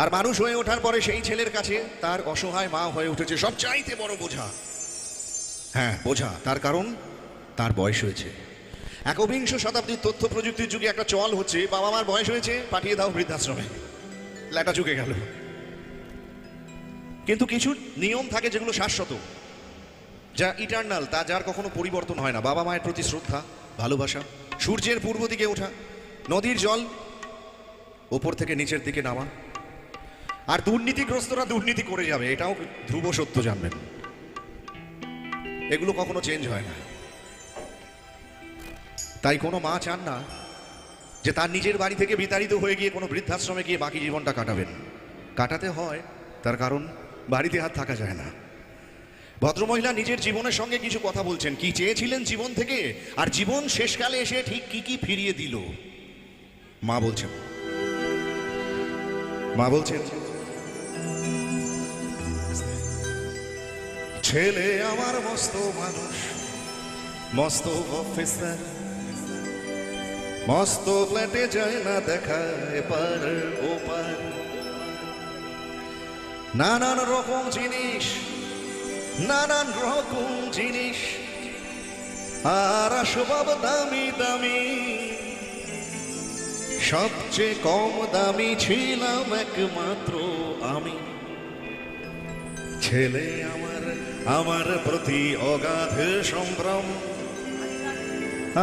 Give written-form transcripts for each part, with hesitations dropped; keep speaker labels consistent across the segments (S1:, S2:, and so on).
S1: আর মানুষ হয়ে ওঠার পরে সেই ছেলের কাছে তার অসহায় মা হয়ে উঠেছে সবচাইতে বড় বোঝা। হ্যাঁ, বোঝা। তার কারণ তার বয়স হয়েছে। একবিংশ শতাব্দীর তথ্য প্রযুক্তির যুগে একটা চল হচ্ছে, বাবা মার বয়স হয়েছে, পাঠিয়ে দাও বৃদ্ধাশ্রমে, ল্যাটা চুকে গেল। কিন্তু কিছু নিয়ম থাকে যেগুলো শাশ্বত, যা ইটার্নাল, তা যার কখনো পরিবর্তন হয় না। বাবা মায়ের প্রতি শ্রদ্ধা, ভালোবাসা, সূর্যের পূর্ব দিকে ওঠা, নদীর জল ওপর থেকে নিচের দিকে নামা। আর দুর্নীতিগ্রস্তরা দুর্নীতি করে যাবে, এটাও ধ্রুব সত্য, জানবেন। এগুলো কখনো চেঞ্জ হয় না। তাই কোনো মা চান না যে তার নিজের বাড়ি থেকে বিতাড়িত হয়ে গিয়ে কোনো বৃদ্ধাশ্রমে গিয়ে বাকি জীবনটা কাটাবেন। কাটাতে হয়, তার কারণ বাড়িতে আর থাকা যায় না। ভদ্রমহিলা নিজের জীবনের সঙ্গে কিছু কথা বলছেন, কি চেয়েছিলেন জীবন থেকে, আর জীবন শেষকালে এসে ঠিক কি কি ফিরিয়ে দিল। মা বলছেন, ছেলে আমার মস্ত মানুষ, মস্ত অফিসার, মস্ত ফ্ল্যাটে যায় না দেখা এপার ওপার, নানান রকম জিনিস, নানান রকম জিনিস, আর আসবাব দামি দামি। সবচেয়ে কম দামি ছিলাম একমাত্র আমি। ছেলে আমার, আমার প্রতি অগাধ সম্ভ্রম,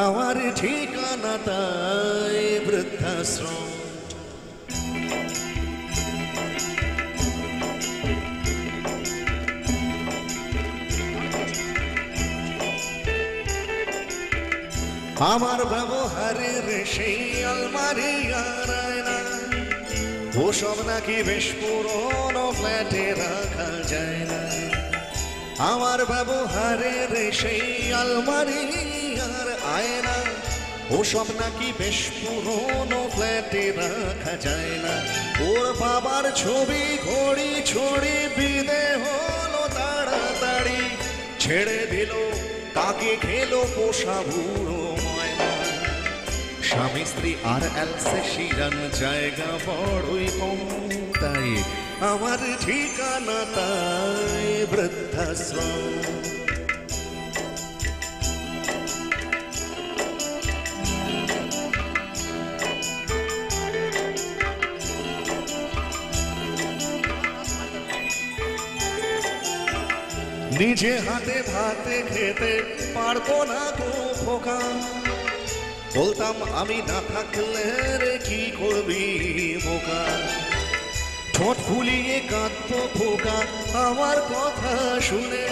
S1: আমার ঠিকানা তাই বৃদ্ধাশ্রম। আমার ব্যবহারের সেই আলমারি আর আয়না, ওসব নাকি বেশ পুরনো ফ্ল্যাটে রাখা যায় না। আমার ব্যবহারের সেই আলমারি আর আয়না, ওসব নাকি বেশ পুরনো ফ্ল্যাটে রাখা যায় না। ওর বাবার ছবি ঘড়ি ছড়ি বিদে হলো তাড়াতাড়ি, ছেড়ে দিল তাকে খেলো পোষা বুড়ো ময়না। স্বামী স্ত্রী আর অ্যালসেশিয়ান জায়গা বড়ই কম, তাই আমার ঠিকানা তাই বৃদ্ধাশ্রম। নিজে হাতে ভাতে খেতে পারবো না গো খোকা, বলতাম আমি না থাকলে রে কি করবি বোকা। ঠোঁট ফুলিয়ে কাঁদতো খোকা আমার কথা শুনে,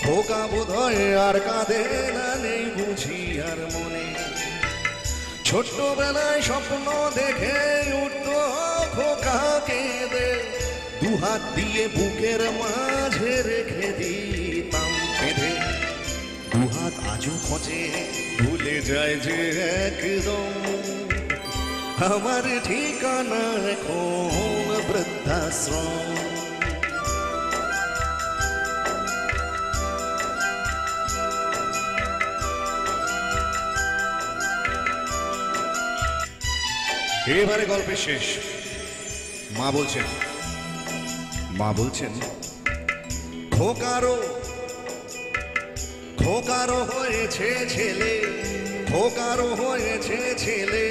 S1: খোকা বোধহয় আর কাঁদে না, নেই বুঝি আর মনে। ছোট্টবেলায় স্বপ্ন দেখে উঠতো খোকা কেঁদে, দুহাত দিয়ে বুকের মাঝে রেখে দিতাম বেঁধে। দুহাত আজও খোঁজে, ভুলে যায় যে একদম, আমার ঠিকানা এখন বৃদ্ধাশ্রম। এবারে গল্পের শেষ। মা বলছেন খোকারো হয়েছে ছেলে, খোকারো হয়েছে ছেলে,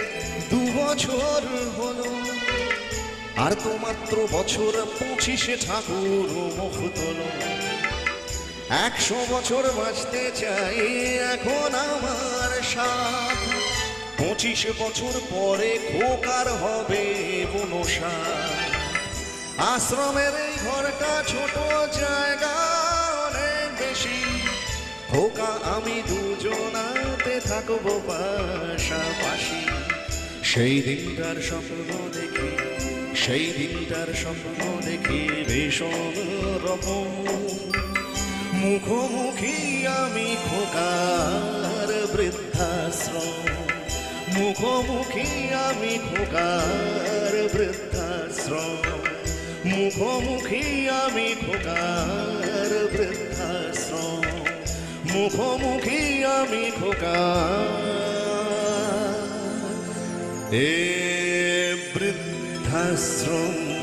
S1: 2 বছর হলো। আর তো মাত্র বছর 25 ঠাকুর মুখ তোলো। 100 বছর বাঁচতে চাই এখন আমার সাথ, 25 বছর পরে খোকার হবে 59। আশ্রমের এই ঘরটা ছোট, জায়গা অনেক বেশি, খোকা আমি দুজনাতে থাকবো পাশাপাশি। সেই দিনটার স্বপ্ন দেখি, সেই দিনটার স্বপ্ন দেখি ভীষণ রকম। মুখোমুখি আমি খোকার বৃদ্ধাশ্রম, মুখোমুখি আমি খোকার বৃদ্ধাশ্রম, মুখোমুখি আমি খোকার বৃদ্ধাশ্রম, মুখোমুখি আমি খোকার এ বৃদ্ধা বৃদ্ধাশ্রম